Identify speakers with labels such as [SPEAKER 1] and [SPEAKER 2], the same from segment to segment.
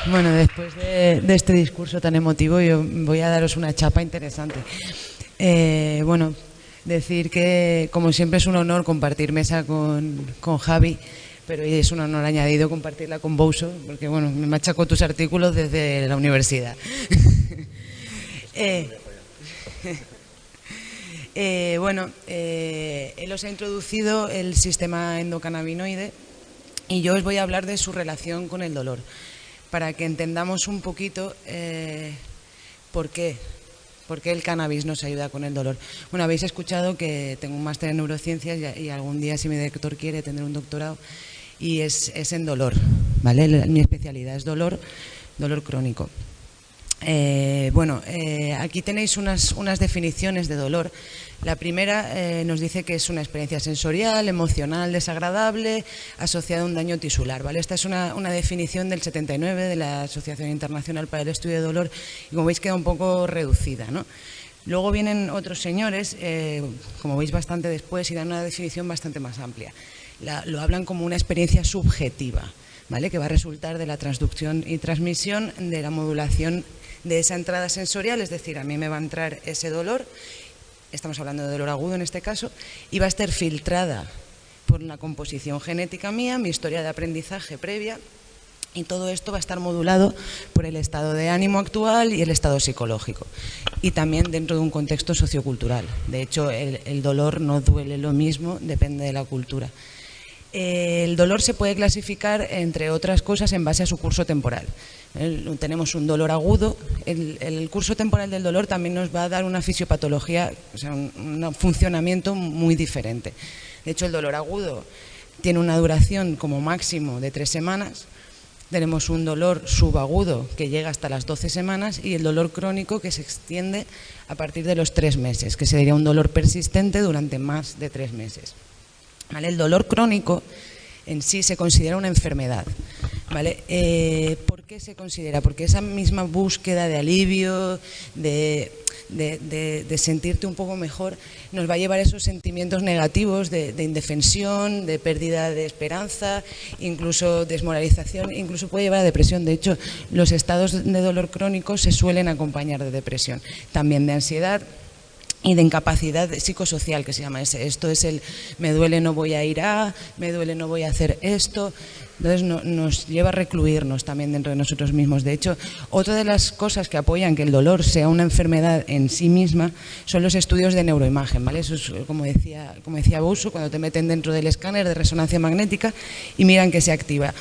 [SPEAKER 1] Bueno, después de este discurso tan emotivo, yo voy a daros una chapa interesante. Bueno, decir que, como siempre, es un honor compartir mesa con Javi, pero hoy es un honor añadido compartirla con Bouso, porque, bueno, me machaco tus artículos desde la universidad. Eh, bueno, él os ha introducido el sistema endocannabinoide y yo os voy a hablar de su relación con el dolor, para que entendamos un poquito por qué el cannabis nos ayuda con el dolor. Bueno, habéis escuchado que tengo un máster en neurociencias y algún día, si mi director quiere, tendré un doctorado, y es en dolor, ¿vale? Mi especialidad es dolor crónico. Aquí tenéis unas definiciones de dolor. La primera nos dice que es una experiencia sensorial, emocional, desagradable, asociada a un daño tisular, ¿vale? Esta es una definición del 79 de la Asociación Internacional para el Estudio de Dolor y, como veis, queda un poco reducida, ¿no? Luego vienen otros señores, como veis, bastante después, y dan una definición bastante más amplia. Lo hablan como una experiencia subjetiva, ¿vale? Que va a resultar de la transducción y transmisión de la modulación de esa entrada sensorial, es decir, a mí me va a entrar ese dolor, estamos hablando de dolor agudo en este caso, y va a estar filtrada por una composición genética mía, mi historia de aprendizaje previa, y todo esto va a estar modulado por el estado de ánimo actual y el estado psicológico, y también dentro de un contexto sociocultural. De hecho, el dolor no duele lo mismo, depende de la cultura. El dolor se puede clasificar, entre otras cosas, en base a su curso temporal. Tenemos un dolor agudo. El curso temporal del dolor también nos va a dar una fisiopatología, o sea, un funcionamiento muy diferente. De hecho, el dolor agudo tiene una duración como máximo de 3 semanas. Tenemos un dolor subagudo que llega hasta las 12 semanas y el dolor crónico que se extiende a partir de los 3 meses, que sería un dolor persistente durante más de 3 meses. ¿Vale? El dolor crónico en sí se considera una enfermedad, ¿vale? ¿Por qué se considera? Porque esa misma búsqueda de alivio, de sentirte un poco mejor, nos va a llevar a esos sentimientos negativos de indefensión, de pérdida de esperanza, incluso desmoralización, incluso puede llevar a depresión. De hecho, los estados de dolor crónico se suelen acompañar de depresión, también de ansiedad y de incapacidad psicosocial, que se llama ese. Esto es el me duele, no voy a ir a, me duele, no voy a hacer esto. Entonces nos lleva a recluirnos también dentro de nosotros mismos. De hecho, otra de las cosas que apoyan que el dolor sea una enfermedad en sí misma son los estudios de neuroimagen, ¿vale? Eso es, como decía Bouso, cuando te meten dentro del escáner de resonancia magnética y miran que se activa.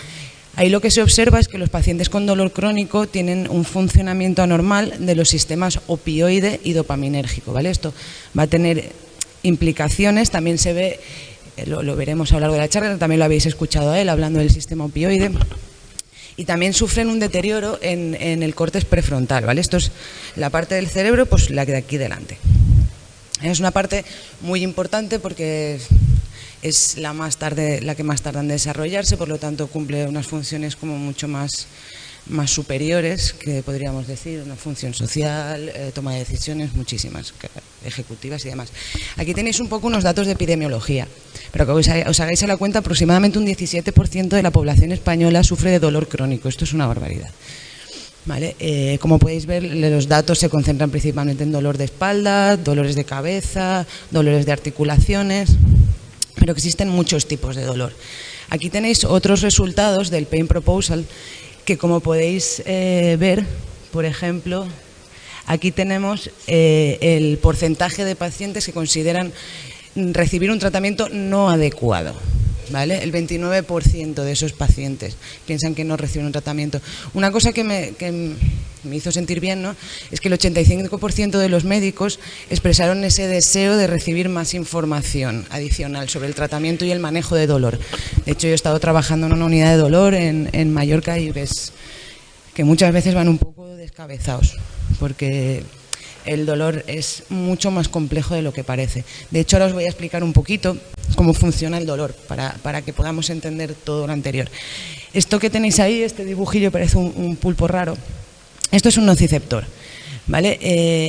[SPEAKER 1] Ahí lo que se observa es que los pacientes con dolor crónico tienen un funcionamiento anormal de los sistemas opioide y dopaminérgico, ¿vale? Esto va a tener implicaciones, también se ve, lo veremos a lo largo de la charla, también lo habéis escuchado a él hablando del sistema opioide, y también sufren un deterioro en el córtex prefrontal, ¿vale? Esto es la parte del cerebro, pues la de aquí delante. Es una parte muy importante porque es la que más tarda en desarrollarse, por lo tanto cumple unas funciones como mucho más superiores, que podríamos decir, una función social, toma de decisiones, muchísimas, ejecutivas y demás. Aquí tenéis un poco unos datos de epidemiología, pero que os hagáis a la cuenta, aproximadamente un 17% de la población española sufre de dolor crónico. Esto es una barbaridad. ¿Vale? Como podéis ver, los datos se concentran principalmente en dolor de espalda, dolores de cabeza, dolores de articulaciones, pero existen muchos tipos de dolor. Aquí tenéis otros resultados del Pain Proposal que, como podéis ver, por ejemplo, aquí tenemos el porcentaje de pacientes que consideran recibir un tratamiento no adecuado. ¿Vale? El 29% de esos pacientes piensan que no reciben un tratamiento. Una cosa que me hizo sentir bien, ¿no?, es que el 85% de los médicos expresaron ese deseo de recibir más información adicional sobre el tratamiento y el manejo de dolor. De hecho, yo he estado trabajando en una unidad de dolor en Mallorca y ves que muchas veces van un poco descabezados, porque el dolor es mucho más complejo de lo que parece. De hecho, ahora os voy a explicar un poquito cómo funciona el dolor, para que podamos entender todo lo anterior. Esto que tenéis ahí, este dibujillo, parece un pulpo raro. Esto es un nociceptor, ¿vale?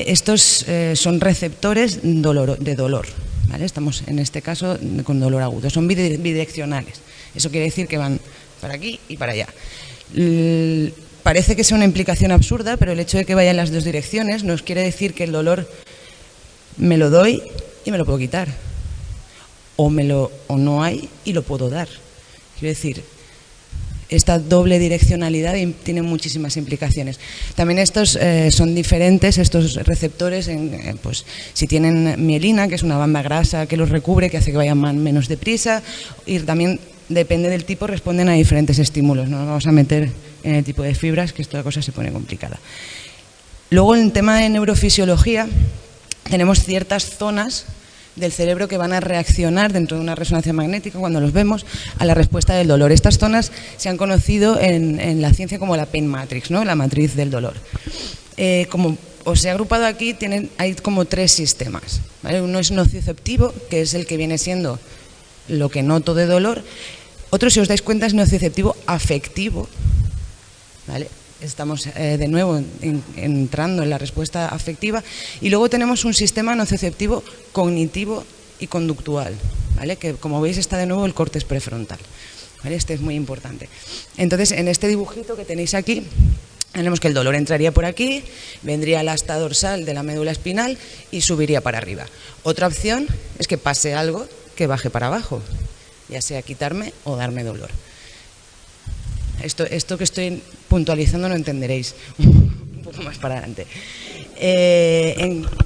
[SPEAKER 1] Estos son receptores de dolor, ¿vale? Estamos en este caso con dolor agudo, son bidireccionales. Eso quiere decir que van para aquí y para allá. parece que es una implicación absurda, pero el hecho de que vaya en las dos direcciones nos quiere decir que el dolor me lo doy y me lo puedo quitar. O no hay y lo puedo dar. Quiero decir, esta doble direccionalidad tiene muchísimas implicaciones. También estos son diferentes, estos receptores, pues, si tienen mielina, que es una banda grasa que los recubre, que hace que vayan menos deprisa, y también depende del tipo, responden a diferentes estímulos. No nos vamos a meter en el tipo de fibras, que esta cosa se pone complicada. Luego, en el tema de neurofisiología, tenemos ciertas zonas del cerebro que van a reaccionar dentro de una resonancia magnética, cuando los vemos, a la respuesta del dolor. Estas zonas se han conocido en la ciencia como la pain matrix, ¿no? La matriz del dolor. Como os he agrupado aquí, hay como tres sistemas, ¿vale? Uno es nociceptivo, que es el que viene siendo lo que noto de dolor. Otro, si os dais cuenta, es nociceptivo afectivo, ¿vale? Estamos de nuevo entrando en la respuesta afectiva. Y luego tenemos un sistema nociceptivo cognitivo y conductual, ¿vale? Que, como veis, está de nuevo el córtex prefrontal, ¿vale? Este es muy importante. Entonces, en este dibujito que tenéis aquí, tenemos que el dolor entraría por aquí, vendría la asta dorsal de la médula espinal y subiría para arriba. Otra opción es que pase algo que baje para abajo, ya sea quitarme o darme dolor. Esto que estoy puntualizando lo entenderéis un poco más para adelante.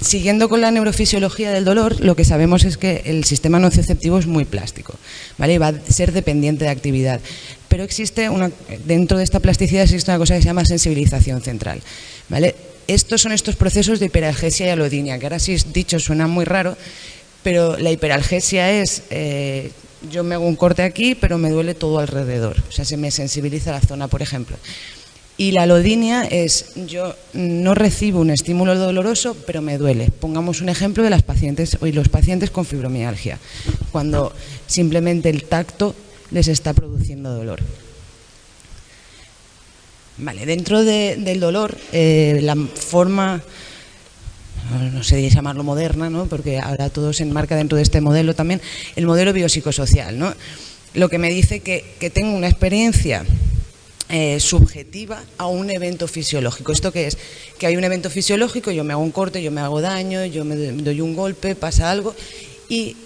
[SPEAKER 1] Siguiendo con la neurofisiología del dolor, lo que sabemos es que el sistema nociceptivo es muy plástico, ¿vale? Y va a ser dependiente de actividad. Pero dentro de esta plasticidad existe una cosa que se llama sensibilización central, ¿vale? Estos son estos procesos de hiperalgesia y alodinia, que ahora sí dicho suena muy raro, pero la hiperalgesia es... yo me hago un corte aquí, pero me duele todo alrededor. O sea, se me sensibiliza la zona, por ejemplo. Y la alodinia es, yo no recibo un estímulo doloroso, pero me duele. Pongamos un ejemplo de las pacientes y los pacientes con fibromialgia, cuando simplemente el tacto les está produciendo dolor. Vale, dentro del dolor, la forma... no sé llamarlo moderna, ¿no? Porque ahora todo se enmarca dentro de este modelo también, el modelo biopsicosocial, ¿no? Lo que me dice que tengo una experiencia subjetiva a un evento fisiológico. ¿Esto qué es? Que hay un evento fisiológico, yo me hago un corte, yo me hago daño, yo me doy un golpe, pasa algo, y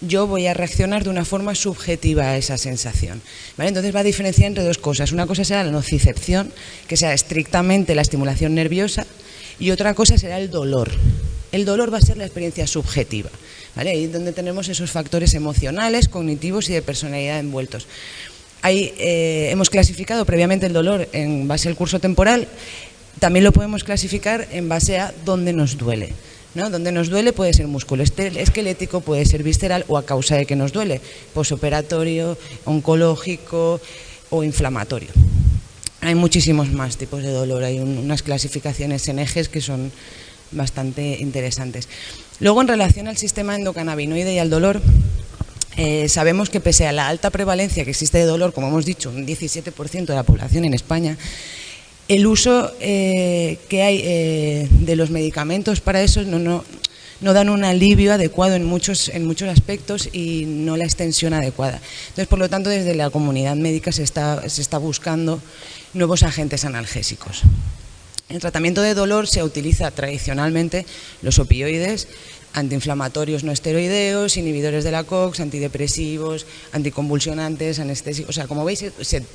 [SPEAKER 1] yo voy a reaccionar de una forma subjetiva a esa sensación, ¿vale? Entonces va a diferenciar entre dos cosas. Una cosa será la nocicepción, que sea estrictamente la estimulación nerviosa, y otra cosa será el dolor. El dolor va a ser la experiencia subjetiva, ¿vale? Ahí es donde tenemos esos factores emocionales, cognitivos y de personalidad envueltos. Ahí hemos clasificado previamente el dolor en base al curso temporal. También lo podemos clasificar en base a dónde nos duele, ¿no? Donde nos duele puede ser músculo esquelético, puede ser visceral o a causa de que nos duele, posoperatorio, oncológico o inflamatorio. Hay muchísimos más tipos de dolor, hay unas clasificaciones en ejes que son bastante interesantes. Luego, en relación al sistema endocannabinoide y al dolor, sabemos que pese a la alta prevalencia que existe de dolor, como hemos dicho, un 17% de la población en España, el uso que hay de los medicamentos para eso no dan un alivio adecuado en muchos aspectos y no la extensión adecuada. Entonces, por lo tanto, desde la comunidad médica se está buscando nuevos agentes analgésicos. En el tratamiento de dolor se utiliza tradicionalmente los opioides, antiinflamatorios no esteroideos, inhibidores de la COX, antidepresivos, anticonvulsionantes, anestésicos, o sea, como veis,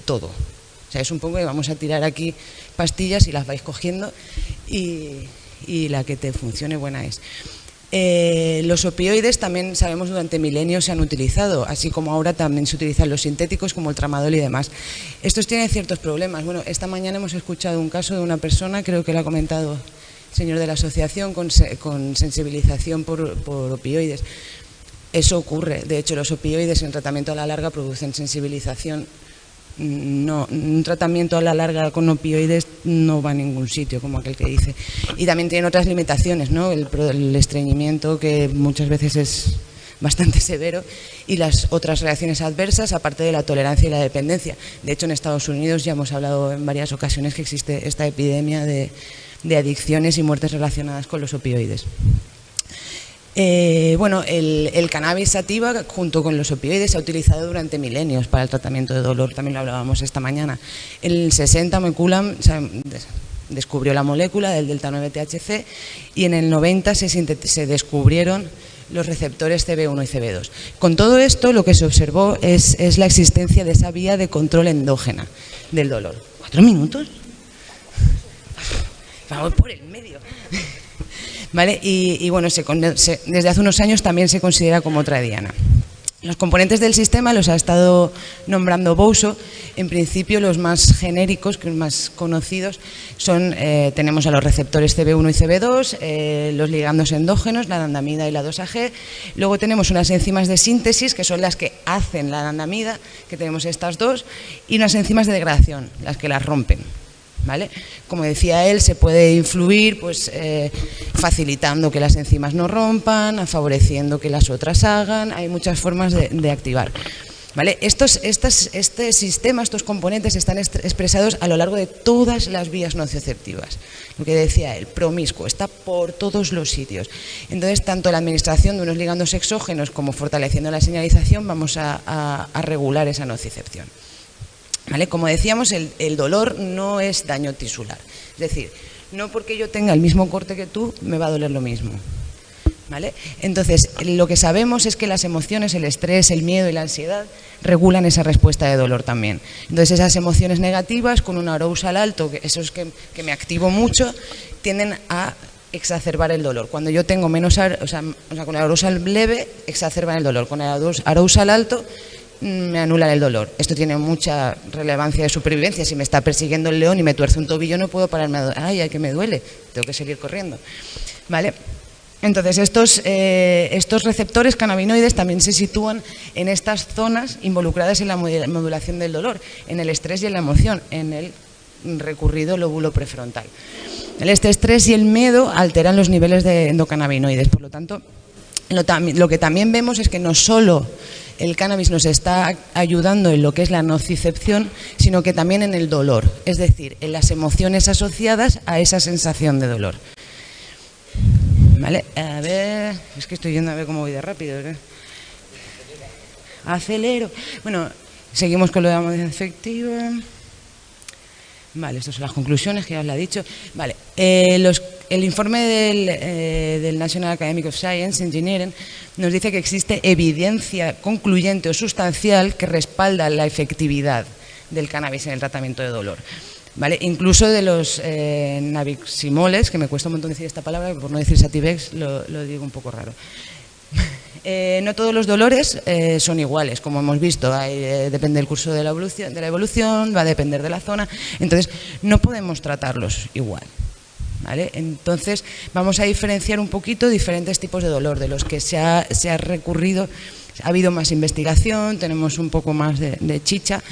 [SPEAKER 1] todo. O sea, es un poco que vamos a tirar aquí pastillas y las vais cogiendo y la que te funcione buena es. Los opioides también sabemos durante milenios se han utilizado, así como ahora también se utilizan los sintéticos como el tramadol y demás. Estos tienen ciertos problemas. Bueno, esta mañana hemos escuchado un caso de una persona, creo que lo ha comentado el señor de la asociación, con sensibilización por opioides. Eso ocurre. De hecho, los opioides en tratamiento a la larga producen sensibilización. No, un tratamiento a la larga con opioides no va a ningún sitio, como aquel que dice. Y también tienen otras limitaciones, ¿no? El estreñimiento, que muchas veces es bastante severo, y las otras reacciones adversas, aparte de la tolerancia y la dependencia. De hecho, en Estados Unidos ya hemos hablado en varias ocasiones que existe esta epidemia de adicciones y muertes relacionadas con los opioides. Bueno, el cannabis sativa, junto con los opioides, se ha utilizado durante milenios para el tratamiento de dolor, también lo hablábamos esta mañana. En el 60 McCullough descubrió la molécula del delta 9-THC y en el 90 se descubrieron los receptores CB1 y CB2. Con todo esto, lo que se observó es la existencia de esa vía de control endógena del dolor. ¿4 minutos? Vamos por el medio. ¿Vale? Y bueno, desde hace unos años también se considera como otra diana. Los componentes del sistema los ha estado nombrando Bouso. En principio, los más genéricos, los más conocidos, tenemos a los receptores CB1 y CB2, los ligandos endógenos, la anandamida y la 2-AG. Luego tenemos unas enzimas de síntesis, que son las que hacen la anandamida, que tenemos estas dos, y unas enzimas de degradación, las que las rompen. ¿Vale? Como decía él, se puede influir pues, facilitando que las enzimas no rompan, favoreciendo que las otras hagan, hay muchas formas de activar. ¿Vale? Este sistema, estos componentes están expresados a lo largo de todas las vías nocioceptivas. Lo que decía él, promiscuo, está por todos los sitios. Entonces, tanto la administración de unos ligandos exógenos como fortaleciendo la señalización, vamos a regular esa nocicepción. ¿Vale? Como decíamos, el dolor no es daño tisular. Es decir, no porque yo tenga el mismo corte que tú, me va a doler lo mismo. ¿Vale? Entonces, lo que sabemos es que las emociones, el estrés, el miedo y la ansiedad regulan esa respuesta de dolor también. Entonces, esas emociones negativas, con un arousal alto, esos que me activo mucho, tienden a exacerbar el dolor. Cuando yo tengo menos, con el arousal leve, exacerban el dolor. Con el arousal alto, me anulan el dolor. Esto tiene mucha relevancia de supervivencia. Si me está persiguiendo el león y me tuerce un tobillo, no puedo pararme a ay, que me duele, tengo que seguir corriendo. ¿Vale? Entonces, estos receptores cannabinoides también se sitúan en estas zonas involucradas en la modulación del dolor, en el estrés y en la emoción, en el recurrido lóbulo prefrontal. Este estrés y el miedo alteran los niveles de endocannabinoides. Por lo tanto, lo que también vemos es que no solo el cannabis nos está ayudando en lo que es la nocicepción, sino que también en el dolor, es decir, en las emociones asociadas a esa sensación de dolor. Vale, a ver, es que estoy yendo a ver cómo voy de rápido, ¿verdad? Acelero. Bueno, seguimos con lo de la motivación efectiva. Vale, estas son las conclusiones que ya os la he dicho. Vale, el informe del National Academy of Science Engineering nos dice que existe evidencia concluyente o sustancial que respalda la efectividad del cannabis en el tratamiento de dolor. ¿Vale? Incluso de los nabiximoles, que me cuesta un montón decir esta palabra, por no decir sativex lo digo un poco raro. No todos los dolores son iguales, como hemos visto, depende del curso de la evolución, va a depender de la zona, entonces no podemos tratarlos igual. ¿Vale? Entonces vamos a diferenciar un poquito diferentes tipos de dolor, de los que se ha recurrido. Ha habido más investigación, tenemos un poco más de chicha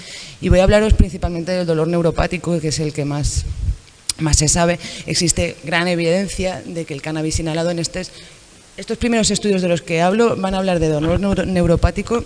[SPEAKER 1] y voy a hablaros principalmente del dolor neuropático, que es el que más se sabe. Existe gran evidencia de que el cannabis inhalado en estos primeros estudios de los que hablo van a hablar de dolor neuropático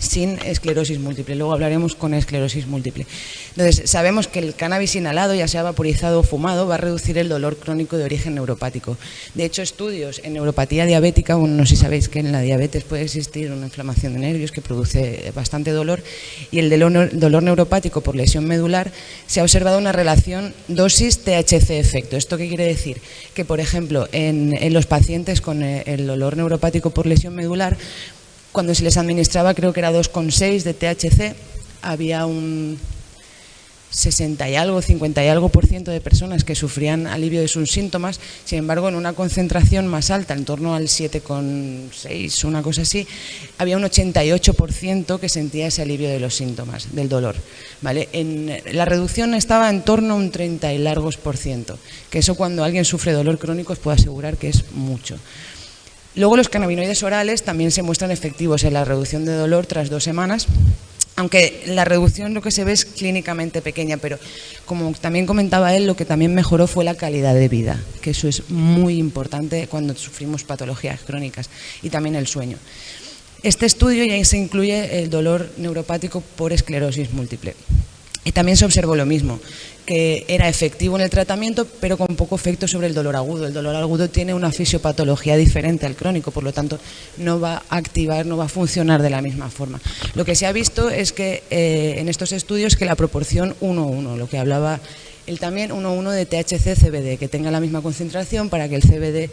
[SPEAKER 1] sin esclerosis múltiple. Luego hablaremos con esclerosis múltiple. Entonces, sabemos que el cannabis inhalado, ya sea vaporizado o fumado, va a reducir el dolor crónico de origen neuropático. De hecho, estudios en neuropatía diabética, bueno, no sé si sabéis que en la diabetes puede existir una inflamación de nervios que produce bastante dolor, y el dolor neuropático por lesión medular, se ha observado una relación dosis-THC-efecto. ¿Esto qué quiere decir? Que, por ejemplo, en los pacientes con el dolor neuropático por lesión medular, cuando se les administraba, creo que era 2,6 de THC, había un 60 y algo, 50 y algo % de personas que sufrían alivio de sus síntomas. Sin embargo, en una concentración más alta, en torno al 7,6, una cosa así, había un 88% que sentía ese alivio de los síntomas, del dolor. ¿Vale? La reducción estaba en torno a un 30 y largos %, que eso cuando alguien sufre dolor crónico os puedo asegurar que es mucho. Luego los cannabinoides orales también se muestran efectivos en la reducción de dolor tras 2 semanas, aunque la reducción lo que se ve es clínicamente pequeña, pero como también comentaba él, lo que también mejoró fue la calidad de vida, que eso es muy importante cuando sufrimos patologías crónicas, y también el sueño. Este estudio ya se incluye el dolor neuropático por esclerosis múltiple. Y también se observó lo mismo, que era efectivo en el tratamiento, pero con poco efecto sobre el dolor agudo. El dolor agudo tiene una fisiopatología diferente al crónico, por lo tanto no va a activar, no va a funcionar de la misma forma. Lo que se ha visto es que en estos estudios que la proporción 1:1, lo que hablaba él también, 1:1 de THC-CBD, que tenga la misma concentración para que el CBD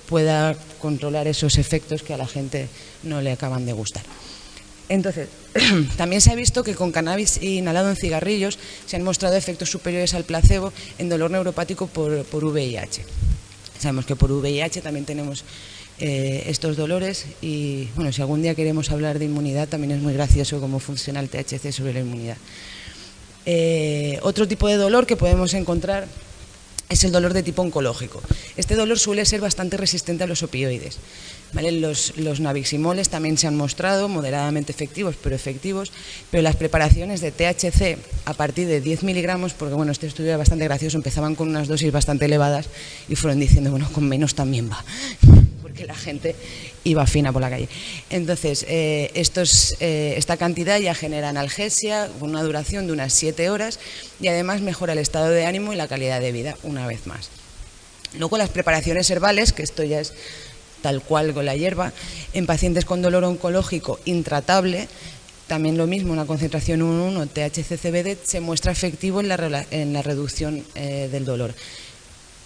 [SPEAKER 1] pueda controlar esos efectos que a la gente no le acaban de gustar. Entonces, también se ha visto que con cannabis inhalado en cigarrillos se han mostrado efectos superiores al placebo en dolor neuropático por VIH. Sabemos que por VIH también tenemos estos dolores y, bueno, si algún día queremos hablar de inmunidad, también es muy gracioso cómo funciona el THC sobre la inmunidad. Otro tipo de dolor que podemos encontrar es el dolor de tipo oncológico. Este dolor suele ser bastante resistente a los opioides, ¿vale? Los nabiximoles también se han mostrado moderadamente efectivos, pero las preparaciones de THC a partir de 10 miligramos, porque bueno, este estudio era bastante gracioso, empezaban con unas dosis bastante elevadas y fueron diciendo, bueno, con menos también va, porque la gente iba fina por la calle. Entonces, esta cantidad ya genera analgesia con una duración de unas 7 horas y además mejora el estado de ánimo y la calidad de vida una vez más. Luego las preparaciones herbales, que esto ya es tal cual con la hierba, en pacientes con dolor oncológico intratable, también lo mismo, una concentración 1:1 THC-CBD se muestra efectivo en la reducción del dolor,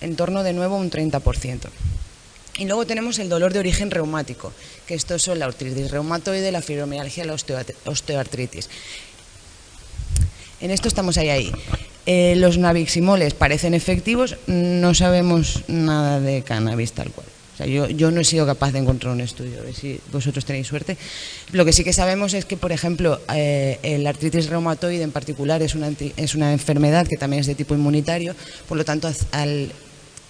[SPEAKER 1] en torno de nuevo a un 30%. Y luego tenemos el dolor de origen reumático, que estos son la artritis reumatoide, la fibromialgia y la osteoartritis. En esto estamos ahí. Los nabiximoles parecen efectivos, no sabemos nada de cannabis tal cual. O sea, yo no he sido capaz de encontrar un estudio, a ver si vosotros tenéis suerte. Lo que sí que sabemos es que, por ejemplo, la artritis reumatoide en particular es una enfermedad que también es de tipo inmunitario, por lo tanto, al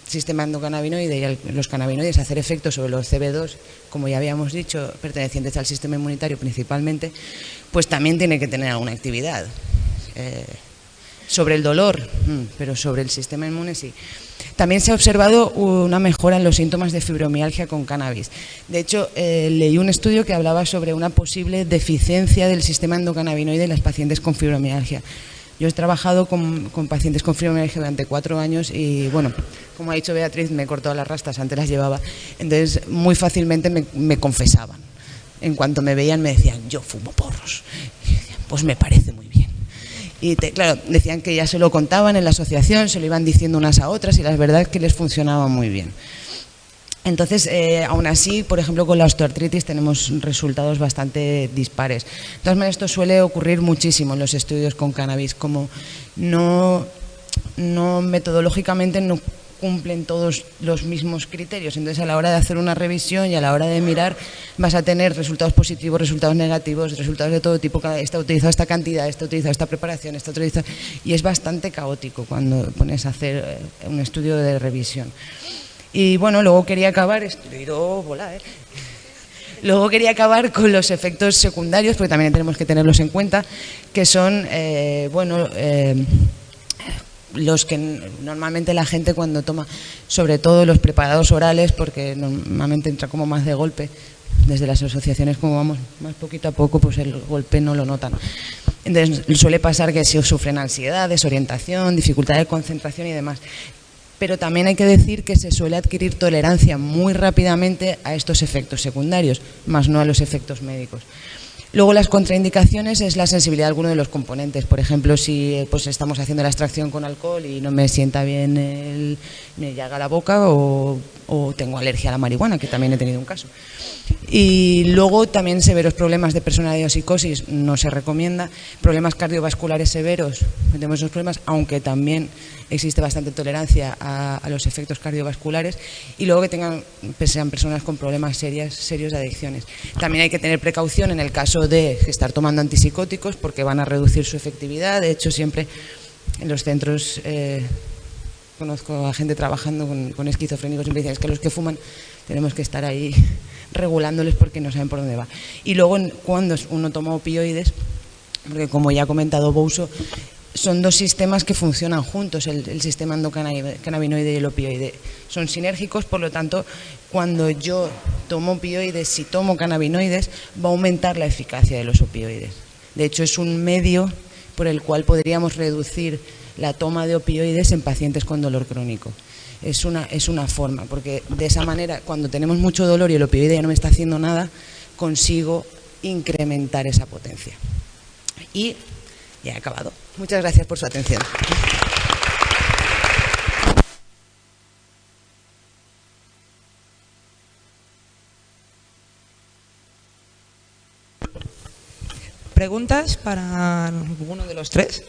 [SPEAKER 1] sistema endocannabinoide y a los cannabinoides hacer efecto sobre los CB2, como ya habíamos dicho, pertenecientes al sistema inmunitario principalmente, pues también tiene que tener alguna actividad. Sobre el dolor, pero sobre el sistema inmune sí. También se ha observado una mejora en los síntomas de fibromialgia con cannabis. De hecho, leí un estudio que hablaba sobre una posible deficiencia del sistema endocannabinoide en las pacientes con fibromialgia. Yo he trabajado con pacientes con fibromialgia durante 4 años y, bueno, como ha dicho Beatriz, me he cortado las rastas, antes las llevaba, entonces muy fácilmente me confesaban. En cuanto me veían me decían, yo fumo porros. Y decían, pues me parece muy bien. Y claro, decían que ya se lo contaban en la asociación, se lo iban diciendo unas a otras y la verdad es que les funcionaba muy bien. Entonces, aún así, por ejemplo, con la osteoartritis tenemos resultados bastante dispares. De todas maneras, esto suele ocurrir muchísimo en los estudios con cannabis, como no metodológicamente no cumplen todos los mismos criterios. Entonces, a la hora de hacer una revisión y a la hora de mirar, vas a tener resultados positivos, resultados negativos, resultados de todo tipo. Está utilizado esta cantidad, está utilizado esta preparación, está utilizado... Y es bastante caótico cuando pones a hacer un estudio de revisión. Y bueno, luego quería acabar, luego quería acabar con los efectos secundarios, porque también tenemos que tenerlos en cuenta, que son, los que normalmente la gente cuando toma, sobre todo los preparados orales, porque normalmente entra como más de golpe, desde las asociaciones como vamos más poquito a poco, pues el golpe no lo notan. Entonces suele pasar que si sufren ansiedad, desorientación, dificultad de concentración y demás. Pero también hay que decir que se suele adquirir tolerancia muy rápidamente a estos efectos secundarios, más no a los efectos médicos. Luego las contraindicaciones es la sensibilidad a alguno de los componentes. Por ejemplo, si pues estamos haciendo la extracción con alcohol y no me sienta bien, me llaga la boca o tengo alergia a la marihuana, que también he tenido un caso. Y luego también severos problemas de personalidad o psicosis, no se recomienda. Problemas cardiovasculares severos, tenemos esos problemas, aunque también existe bastante tolerancia a los efectos cardiovasculares. Y luego que sean personas con problemas serios de adicciones. También hay que tener precaución en el caso de estar tomando antipsicóticos, porque van a reducir su efectividad. De hecho, siempre en los centros conozco a gente trabajando con esquizofrénicos y me dicen, es que los que fuman tenemos que estar ahí regulándoles porque no saben por dónde va. Y luego cuando uno toma opioides, porque como ya ha comentado Bouso, son dos sistemas que funcionan juntos, el sistema endocannabinoide y el opioide. Son sinérgicos, por lo tanto, cuando yo tomo opioides, si tomo cannabinoides, va a aumentar la eficacia de los opioides. De hecho, es un medio por el cual podríamos reducir la toma de opioides en pacientes con dolor crónico. Es una forma, porque de esa manera, cuando tenemos mucho dolor y el opioide ya no me está haciendo nada, consigo incrementar esa potencia. Y ya he acabado. Muchas gracias por su atención.
[SPEAKER 2] ¿Preguntas para alguno de los tres?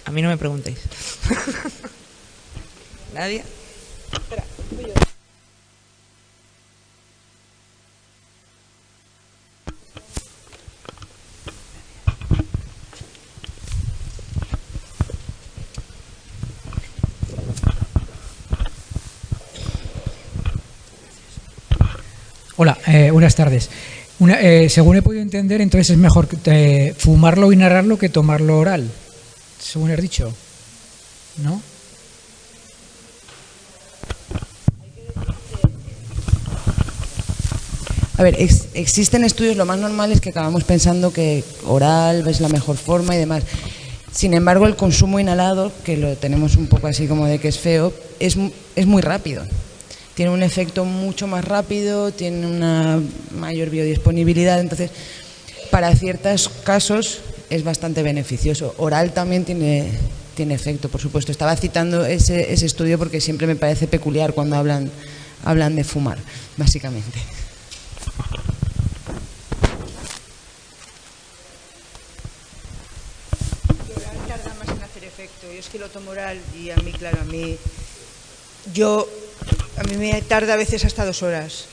[SPEAKER 2] A mí no me preguntéis. ¿Nadie? Espera, voy yo.
[SPEAKER 3] Hola, buenas tardes. Según he podido entender, entonces es mejor fumarlo o inhalarlo que tomarlo oral, según has dicho, ¿no?
[SPEAKER 1] A ver, existen estudios, lo más normal es que acabamos pensando que oral es la mejor forma y demás. Sin embargo, el consumo inhalado, que lo tenemos un poco así como de que es feo, es muy rápido. Tiene un efecto mucho más rápido, tiene una mayor biodisponibilidad, entonces para ciertos casos es bastante beneficioso. Oral también tiene efecto, por supuesto. Estaba citando ese estudio porque siempre me parece peculiar cuando hablan de fumar, básicamente.
[SPEAKER 4] Oral tarda más en hacer efecto. Yo es que lo tomo oral y a mí, claro, a mí me tarda a veces hasta 2 horas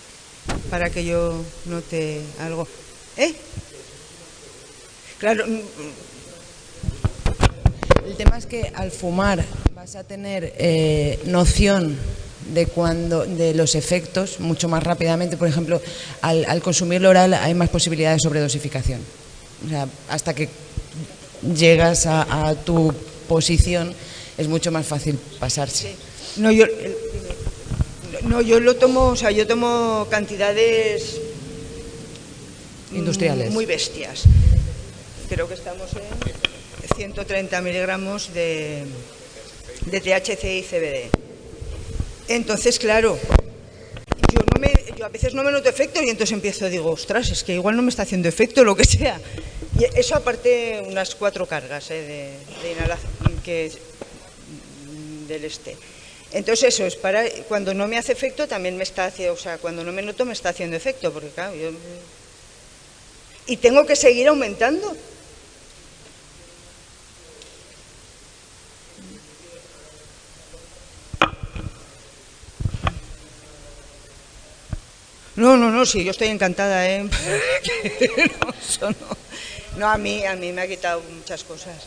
[SPEAKER 4] para que yo note algo. Claro.
[SPEAKER 1] El tema es que al fumar vas a tener noción de los efectos mucho más rápidamente. Por ejemplo, al consumir lo oral hay más posibilidades de sobredosificación. O sea, hasta que llegas a tu posición es mucho más fácil pasarse.
[SPEAKER 4] Sí. Yo lo tomo, o sea, yo tomo cantidades
[SPEAKER 1] industriales
[SPEAKER 4] muy bestias. Creo que estamos en 130 miligramos de THC y CBD. Entonces, claro, yo a veces no me noto efecto y entonces digo, ostras, es que igual no me está haciendo efecto, lo que sea. Y eso aparte unas 4 cargas de inhalación del este. Entonces eso es para cuando no me hace efecto también me está haciendo, o sea, cuando no me noto me está haciendo efecto, porque claro, y tengo que seguir aumentando. No, sí, yo estoy encantada, No, a mí me ha quitado muchas cosas.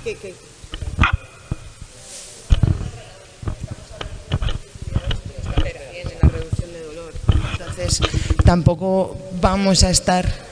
[SPEAKER 4] Que
[SPEAKER 1] en la reducción de dolor. Entonces, tampoco vamos a estar...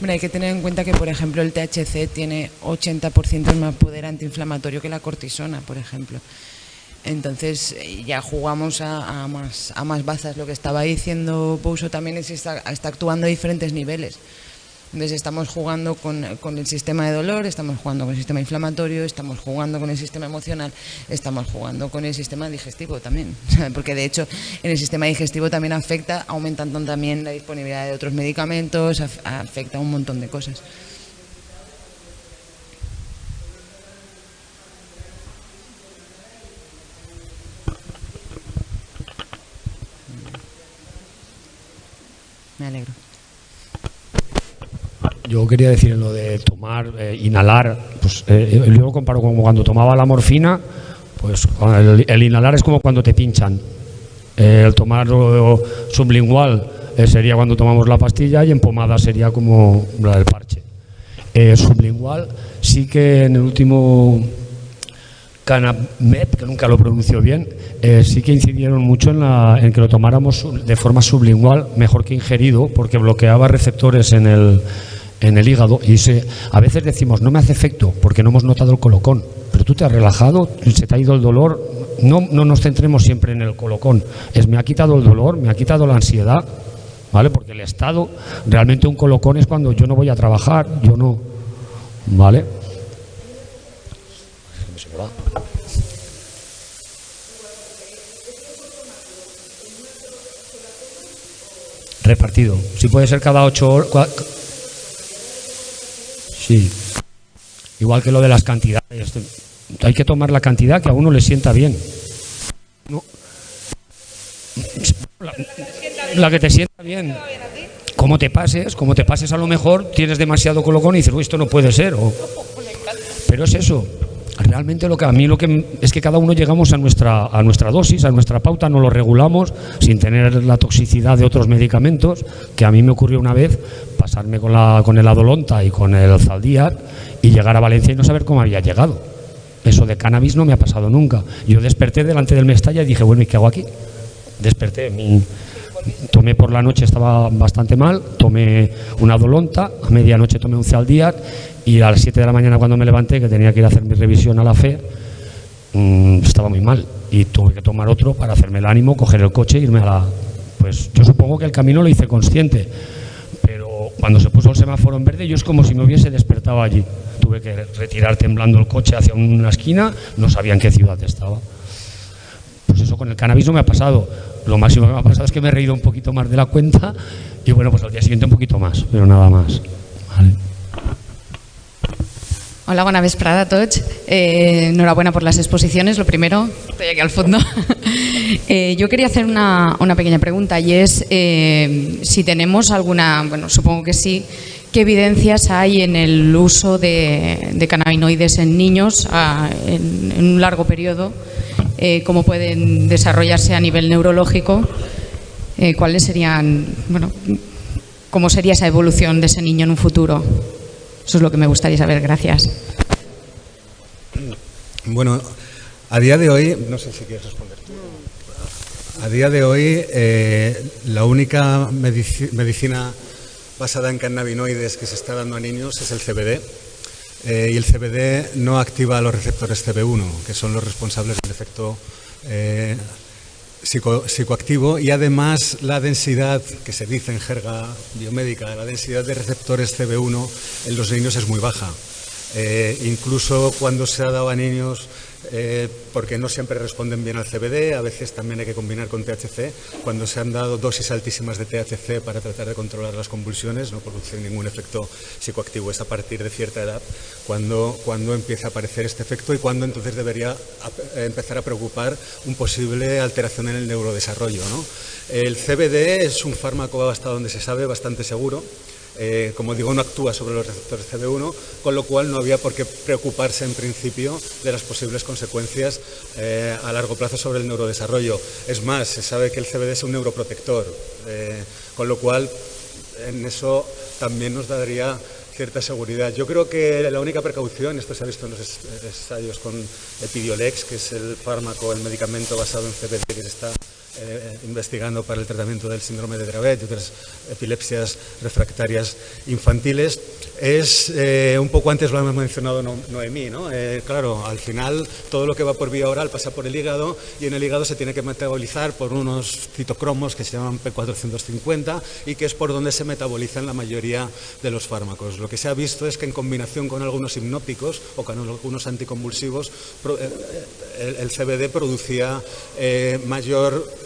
[SPEAKER 1] Bueno, hay que tener en cuenta que, por ejemplo, el THC tiene 80% más poder antiinflamatorio que la cortisona, por ejemplo. Entonces ya jugamos a más bazas. Lo que estaba diciendo Pouso también es que está actuando a diferentes niveles. Entonces estamos jugando con el sistema de dolor, estamos jugando con el sistema inflamatorio, estamos jugando con el sistema emocional, estamos jugando con el sistema digestivo también. Porque de hecho en el sistema digestivo también afecta, aumentando también la disponibilidad de otros medicamentos, afecta a un montón de cosas. Me alegro.
[SPEAKER 5] Yo quería decir en lo de tomar, inhalar, pues yo lo comparo como cuando tomaba la morfina, pues el inhalar es como cuando te pinchan. El tomar sublingual sería cuando tomamos la pastilla y en pomada sería como la del parche. Sublingual sí que en el último Canamed, que nunca lo pronuncio bien, sí que incidieron mucho en que lo tomáramos de forma sublingual, mejor que ingerido, porque bloqueaba receptores en el hígado y a veces decimos no me hace efecto porque no hemos notado el colocón, pero tú te has relajado, se te ha ido el dolor. No nos centremos siempre en el colocón, me ha quitado el dolor, me ha quitado la ansiedad, ¿vale? Porque el estado, realmente un colocón es cuando yo no voy a trabajar, yo no, ¿vale? Repartido, si puede ser cada 8 horas. Sí, igual que lo de las cantidades. Hay que tomar la cantidad que a uno le sienta bien. No. La que te sienta bien. Como te pases a lo mejor tienes demasiado colocón y dices, uy, esto no puede ser. Pero es eso. Realmente lo que es que cada uno llegamos a nuestra dosis, a nuestra pauta, no lo regulamos sin tener la toxicidad de otros medicamentos, que a mí me ocurrió una vez pasarme con el Adolonta y con el Zaldíac y llegar a Valencia y no saber cómo había llegado. Eso de cannabis no me ha pasado nunca. Yo desperté delante del Mestalla y dije, bueno, ¿y qué hago aquí? Desperté, tomé por la noche, estaba bastante mal, tomé una Adolonta, a medianoche tomé un Zaldíac y a las 7 de la mañana cuando me levanté, que tenía que ir a hacer mi revisión a la FE, estaba muy mal y tuve que tomar otro para hacerme el ánimo, coger el coche e irme a la... Pues yo supongo que el camino lo hice consciente, pero cuando se puso el semáforo en verde yo es como si me hubiese despertado allí. Tuve que retirar temblando el coche hacia una esquina, no sabía en qué ciudad estaba. Pues eso con el cannabis no me ha pasado. Lo máximo que me ha pasado es que me he reído un poquito más de la cuenta y bueno, pues al día siguiente un poquito más, pero nada más. Vale.
[SPEAKER 6] Hola, bona vesprada a tots. Enhorabuena por las exposiciones, lo primero, estoy aquí al fondo. Yo quería hacer una pequeña pregunta y es si tenemos alguna, bueno, supongo que sí, ¿qué evidencias hay en el uso de cannabinoides en niños en un largo periodo? ¿Cómo pueden desarrollarse a nivel neurológico? ¿Cuáles serían, bueno, cómo sería esa evolución de ese niño en un futuro? Eso es lo que me gustaría saber. Gracias.
[SPEAKER 7] Bueno, a día de hoy, no sé si quieres responder tú. A día de hoy, la única medicina basada en cannabinoides que se está dando a niños es el CBD. Y el CBD no activa los receptores CB1, que son los responsables del efecto psicoactivo, y además la densidad, que se dice en jerga biomédica, la densidad de receptores CB1 en los niños es muy baja. Incluso cuando se ha dado a niños, porque no siempre responden bien al CBD, a veces también hay que combinar con THC, cuando se han dado dosis altísimas de THC para tratar de controlar las convulsiones, no producen ningún efecto psicoactivo. Es a partir de cierta edad cuando empieza a aparecer este efecto y cuando entonces debería empezar a preocupar una posible alteración en el neurodesarrollo, ¿no? El CBD es un fármaco, hasta donde se sabe, bastante seguro. Como digo, no actúa sobre los receptores CB1, con lo cual no había por qué preocuparse en principio de las posibles consecuencias a largo plazo sobre el neurodesarrollo. Es más, se sabe que el CBD es un neuroprotector, con lo cual en eso también nos daría cierta seguridad. Yo creo que la única precaución, esto se ha visto en los ensayos con Epidiolex, que es el fármaco, el medicamento basado en CBD que se está investigando para el tratamiento del síndrome de Dravet y otras epilepsias refractarias infantiles, es un poco antes lo hemos mencionado Noemí, ¿no? Claro, al final todo lo que va por vía oral pasa por el hígado y en el hígado se tiene que metabolizar por unos citocromos que se llaman P450 y que es por donde se metabolizan la mayoría de los fármacos. Lo que se ha visto es que en combinación con algunos hipnóticos o con algunos anticonvulsivos, el CBD producía mayor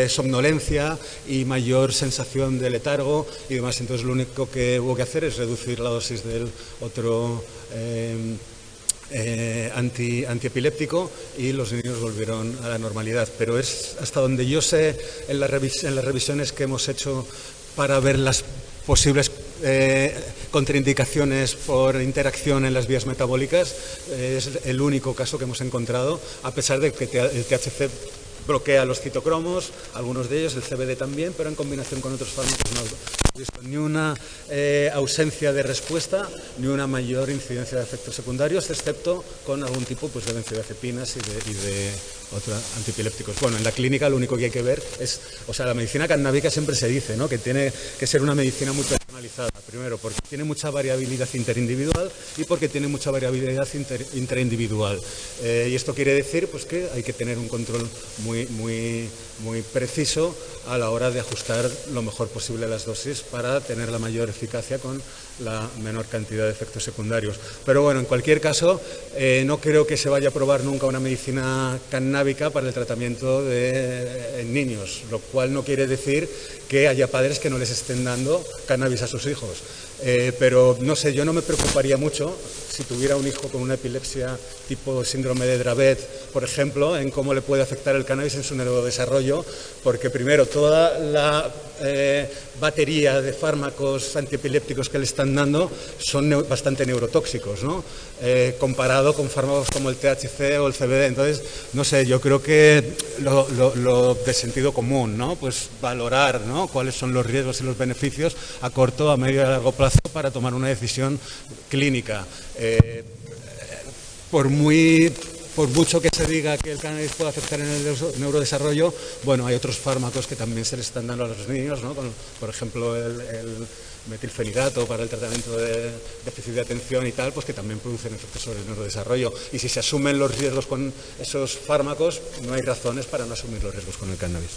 [SPEAKER 7] somnolencia y mayor sensación de letargo y demás. Entonces lo único que hubo que hacer es reducir la dosis del otro antiepiléptico y los niños volvieron a la normalidad. Pero es hasta donde yo sé, en las revisiones que hemos hecho para ver las posibles contraindicaciones por interacción en las vías metabólicas. Es el único caso que hemos encontrado, a pesar de que el THC bloquea los citocromos, algunos de ellos, el CBD también, pero en combinación con otros fármacos no he visto ni una ausencia de respuesta ni una mayor incidencia de efectos secundarios, excepto con algún tipo pues, de benzodiazepinas y de otros antiepilépticos. Bueno, en la clínica lo único que hay que ver es, o sea, la medicina cannábica siempre se dice, ¿no?, que tiene que ser una medicina muy personalizada. Primero, porque tiene mucha variabilidad interindividual y porque tiene mucha variabilidad intraindividual. Y esto quiere decir pues, que hay que tener un control muy preciso a la hora de ajustar lo mejor posible las dosis para tener la mayor eficacia con la menor cantidad de efectos secundarios. Pero bueno, en cualquier caso, no creo que se vaya a probar nunca una medicina cannábica para el tratamiento en niños, lo cual no quiere decir que haya padres que no les estén dando cannabis a sus hijos. Pero no sé, yo no me preocuparía mucho si tuviera un hijo con una epilepsia tipo síndrome de Dravet, por ejemplo, en cómo le puede afectar el cannabis en su neurodesarrollo, porque primero toda la batería de fármacos antiepilépticos que le están dando son bastante neurotóxicos, ¿no? Comparado con fármacos como el THC o el CBD. Entonces, no sé, yo creo que lo de sentido común, ¿no? Pues valorar, ¿no?, cuáles son los riesgos y los beneficios a corto, a medio y a largo plazo para tomar una decisión clínica. Por mucho que se diga que el cannabis puede afectar en el neurodesarrollo, bueno, hay otros fármacos que también se les están dando a los niños, ¿no? Por ejemplo, el metilfenidato para el tratamiento de déficit de atención y tal, pues que también producen efectos sobre el neurodesarrollo. Y si se asumen los riesgos con esos fármacos, no hay razones para no asumir los riesgos con el cannabis.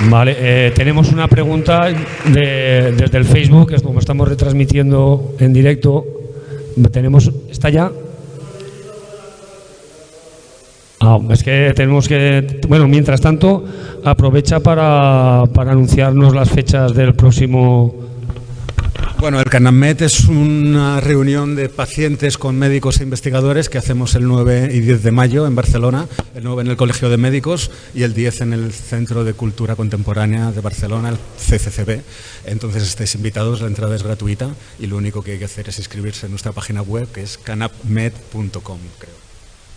[SPEAKER 5] Vale, tenemos una pregunta desde el Facebook, que es como estamos retransmitiendo en directo. ¿Está ya? Es que tenemos que... Bueno, mientras tanto, aprovecha para anunciarnos las fechas del próximo...
[SPEAKER 7] Bueno, el CannabMed es una reunión de pacientes con médicos e investigadores que hacemos el 9 y 10 de mayo en Barcelona, el 9 en el Colegio de Médicos y el 10 en el Centro de Cultura Contemporánea de Barcelona, el CCCB. Entonces estáis invitados, la entrada es gratuita y lo único que hay que hacer es inscribirse en nuestra página web, que es cannabmed.com, creo.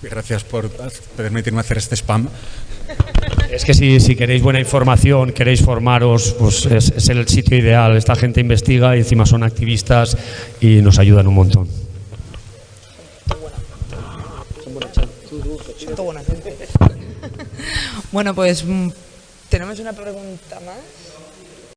[SPEAKER 7] Y gracias por permitirme hacer este spam.
[SPEAKER 5] Es que si queréis buena información, queréis formaros, pues es el sitio ideal. Esta gente investiga y encima son activistas y nos ayudan un montón.
[SPEAKER 2] Bueno, pues tenemos una pregunta más.